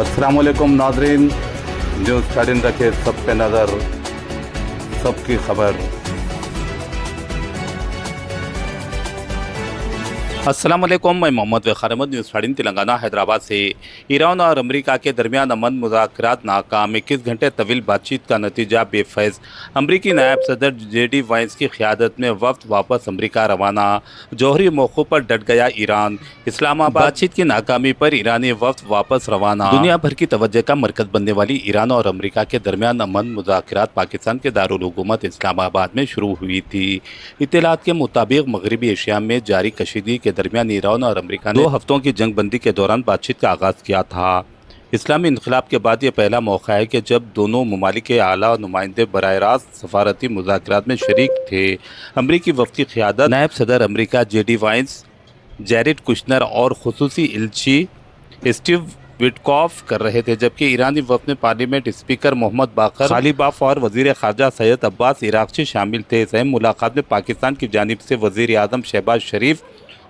अस्सलाम वालेकुम नाज़रीन, न्यूज़ 13 रखे सब पे नज़र, सबकी खबर। अस्सलाम वालेकुम, मैं मोहम्मद वक़ार अहमद, न्यूज़ 13 तेलंगाना हैदराबाद से। ईरान और अमेरिका के दरमियान अमन मुज़ाकरात नाकाम, 21 घंटे तवील बातचीत का नतीजा बेफैज़। अमरीकी नायब सदर JD वाइंस की क़यादत में वफ़द वापस अमरीका रवाना, जौहरी मौक़ू पर डट गया ईरान। इस्लामाबाद बातचीत की नाकामी पर ईरानी वफ़द वापस रवाना। दुनिया भर की तवज्जो का मरकज़ बनने वाली ईरान और अमरीका के दरमियान अमन मुज़ाकरात पाकिस्तान के दारुल हुकूमत इस्लामाबाद में शुरू हुई थी। इत्तलात के मुताबिक मगरबी एशिया में जारी कशीदगी के दरमियान ईरान और अमेरिका ने 2 हफ्तों की जंग बंदी के दौरान बातचीत का आगाज़ किया था। इस्लामी इनकलाब के बाद ये पहला मौका है कि जब दोनों ममालिक के आला नुमाइंदे बराह रास्त सफारती मुज़ाकरात में शरीक थे। अमरीकी वफ़द की क़यादत नायब सदर अमरीका JD वाइंस, जैरेड कुशनर और खुसूसी इल्ची स्टीव विटकॉफ कर रहे थे, जबकि ईरानी वफ़द में पार्लियामेंट स्पीकर मोहम्मद बाकर खालिबाफ और वज़ीर ख़ारजा सैयद अब्बास इराक़ची शामिल थे। इस अहम मुलाकात में पाकिस्तान की जानिब से वज़ीर आज़म शहबाज शरीफ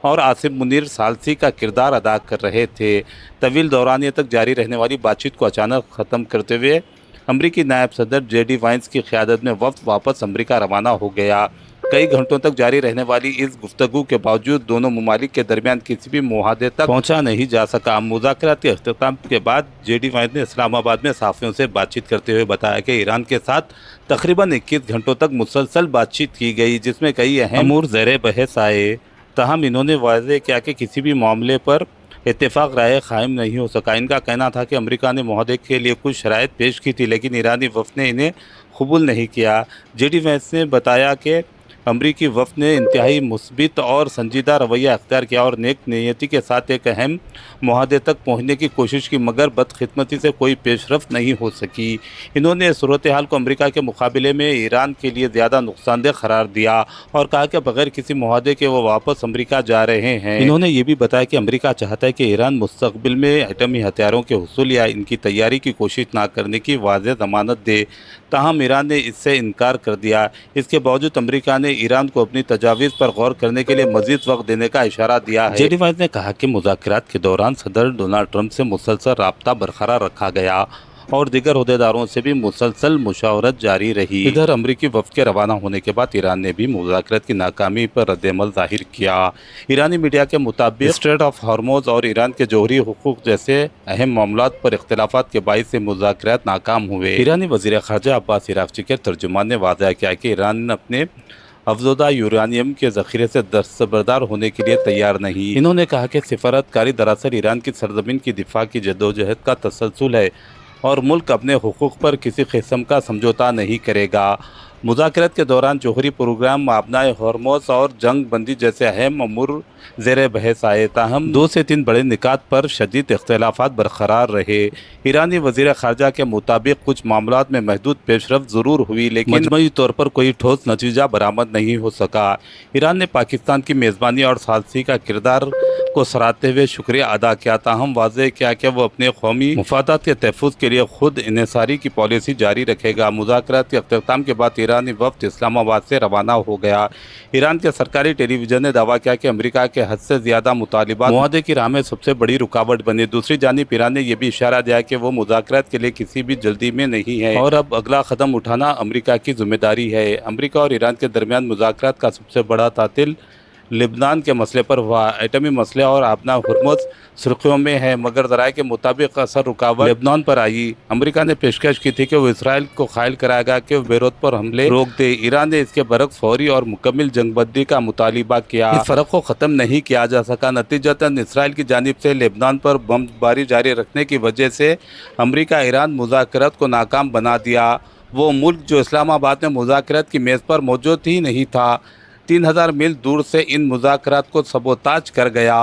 और आसिफ मुनीर सालसी का किरदार अदा कर रहे थे। तवील दौरानिया तक जारी रहने वाली बातचीत को अचानक ख़त्म करते हुए अमरीकी नायब सदर JD वाइंस की क़यादत में वफ़द वापस अमरीका रवाना हो गया। कई घंटों तक जारी रहने वाली इस गुफ्तगू के बावजूद दोनों ममालिक के दरमियान किसी भी मुआहदे तक पहुंचा नहीं जा सका। मुज़ाकरात के अख्ताम के बाद JD वाइंस ने इस्लामाबाद में सहाफ़ियों से बातचीत करते हुए बताया कि ईरान के साथ तकरीबन 21 घंटों तक मुसलसल बातचीत की गई, जिसमें कई अहम अमूर ज़ेर बहस आए। ताहम इन्होंने वाज़ेह किया कि किसी भी मामले पर इत्तेफाक राय कायम नहीं हो सका। इनका कहना था कि अमेरिका ने मुआहदे के लिए कुछ शराइत पेश की थी, लेकिन ईरानी वफ़द ने इन्हें कबूल नहीं किया। JD वाइंस ने बताया कि अमरीकी वफ़द ने इंतहाई मुस्बित और संजीदा रवैया अख्तियार किया और नेक नीयती के साथ एक अहम मुआहदे तक पहुँचने की कोशिश की, मगर बदकिस्मती से कोई पेशरफ्त नहीं हो सकी। इन्होंने सूरत हाल को अमरीका के मुकाबले में ईरान के लिए ज़्यादा नुकसानदेह करार दिया और कहा कि बगैर किसी मुआहदे के वो वापस अमरीका जा रहे हैं। इन्होंने ये भी बताया कि अमरीका चाहता है कि ईरान मुस्तकबिल में एटमी हथियारों के हुसूल या इनकी तैयारी की कोशिश ना करने की वाज़ेह ज़मानत दे। ताहम ईरान ने इससे इनकार कर दिया। इसके बावजूद अमरीका ने ईरान को अपनी तजावीज़ पर गौर करने के लिए मज़ीद वक्त देने का इशारा दिया है। JD वाइंस ने कहा कि मुज़ाकरात के दौरान सदर डोनाल्ड ट्रंप से मुसलसल राब्ता बरकरार रखा गया और दीगर अहदेदारों से भी मुसलसल मुशावरत जारी रही। इधर अमरीकी वफ़द के रवाना होने के बाद ईरान ने भी मुज़ाकरात की नाकामी पर रद्द-ए-अमल ज़ाहिर किया। ईरानी मीडिया के मुताबिक स्ट्रेट ऑफ हॉर्मुज़ और ईरान के जौहरी हुकूक जैसे अहम मामलात पर इख्तिलाफात के बाइस से मुज़ाकरात नाकाम हुए। ईरानी वज़ीर ख़ारजा अब्बास इराक़ची के तर्जुमान ने वाज़ेह किया कि ईरान अपने अफज़ोदा यूरानियम के ज़ख़ीरे से दस्तबरदार होने के लिए तैयार नहीं। इन्होंने कहा कि सिफारतकारी दरअसल ईरान की सरज़मीन की दिफा की जद्दोजहद का तसलसल है और मुल्क अपने हुकूक पर किसी किस्म का समझौता नहीं करेगा। मुज़ाकरात के दौरान जौहरी प्रोग्राम, माबनाए हॉर्मुज़ और जंग बंदी जैसे अहम अमूर ज़ेर बहस आए। ताहम 2 से 3 बड़े निकात पर शदीद इख्तिलाफात बरकरार रहे। ईरानी वज़ीर ख़ारजा के मुताबिक कुछ मामलात में महदूद पेशरफ्त ज़रूर हुई, लेकिन मजमूई तौर पर कोई ठोस नतीजा बरामद नहीं हो सका। ईरान ने पाकिस्तान की मेज़बानी और सालसी का किरदार को सराहते हुए शुक्रिया अदा किया। ताहम वाज़ेह किया कि वो अपने कौमी मुफादात के तहफ़्फ़ुज़ के लिए खुद इन्हिसारी की पॉलिसी जारी रखेगा। मुज़ाकरात के अख्ताम के बाद ईरानी वफ़द इस्लामाबाद से रवाना हो गया। ईरान के सरकारी टेलीविज़न ने दावा किया कि अमेरिका के हद से ज़्यादा मुतालिबात मुआहदे की राह में सबसे बड़ी रुकावट बने। दूसरी जानिब ईरान ने यह भी इशारा दिया कि वो मुज़ाकरात के लिए किसी भी जल्दी में नहीं है और अब अगला कदम उठाना अमेरिका की जिम्मेदारी है। अमेरिका और ईरान के दरमियान मुज़ाकरात का सबसे बड़ा तातिल लिबनान के मसले पर हुआ। एटमी मसले और अपना हुर्मुज़ सुर्खियों में है, मगर ज़राए के मुताबिक असर रुकावट लेबनान पर आई। अमेरिका ने पेशकश की थी कि वो इसराइल को क़ायल कराएगा कि वो बेरूत पर हमले रोक दे। ईरान ने इसके बरक्स फौरी और मुकम्मल जंगबंदी का मुतालिबा किया। इस फ़र्क को ख़त्म नहीं किया जा सका। नतीजतन इसराइल की जानिब से लेबनान पर बमबारी जारी रखने की वजह से अमरीका ईरान मुज़ाकरात को नाकाम बना दिया। वो मुल्क जो इस्लामाबाद में मुज़ाकरात की मेज़ पर मौजूद ही नहीं था, 3000 मील दूर से इन मुज़ाकरात को सबोताज कर गया।